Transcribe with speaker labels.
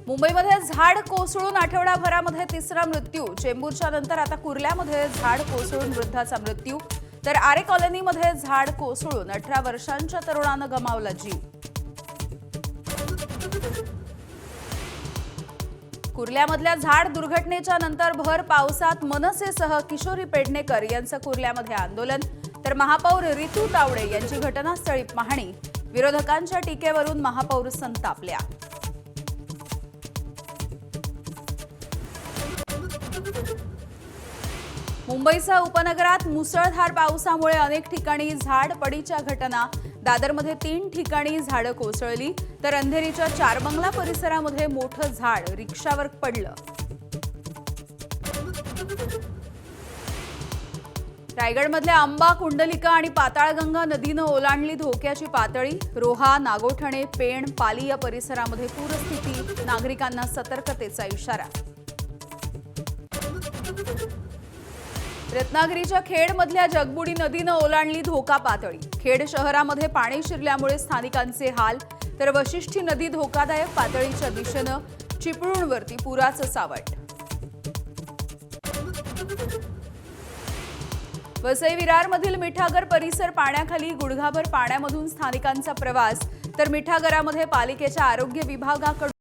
Speaker 1: मुंबईमध्ये झाड कोसळून आठवडाभरामध्ये तिसरा मृत्यू। चेंबूरच्या नंतर आता कुर्ल्यामध्ये झाड कोसळून वृद्धाचा मृत्यू, तर आरे कॉलनीमध्ये झाड कोसळून 18 वर्षांच्या तरुणानं गमावला जीव। कुर्ल्यामधल्या झाड दुर्घटनेच्या नंतर भर पावसात मनसेसह किशोरी पेडणेकर यांचं कुर्ल्यामध्ये आंदोलन, तर महापौर रितू तावडे यांची घटनास्थळी पाहणी। विरोधकांच्या टीकेवरून महापौर संतापल्या। मुंबईसह उपनगरात मुसळधार पावसामुळे अनेक ठिकाणी झाड पडीच्या घटना। दादरमध्ये 3 ठिकाणी झाडं कोसळली, तर अंधेरीच्या चारबंगला परिसरामध्ये मोठं झाड रिक्षावर पडलं। रायगडमधल्या आंबा, कुंडलिका आणि पाताळगंगा नदीनं ओलांडली धोक्याची पातळी। रोहा, नागोठणे, पेण, पाली या परिसरामध्ये पूरस्थिती, नागरिकांना सतर्कतेचा इशारा। रत्नागिरीच्या खेडमधल्या जगबुडी नदीनं ओलांडली धोका पातळी। खेड शहरामध्ये पाणी शिरल्यामुळे स्थानिकांचे हाल, तर वशिष्ठी नदी धोकादायक पातळीच्या दिशेनं। चिपळूणवरती पुराचं सावट। वसई विरारमधील मिठागर परिसर पाण्याखाली, गुडघाभर पाण्यामधून स्थानिकांचा प्रवास, तर मिठागरामध्ये पालिकेच्या आरोग्य विभागाकडून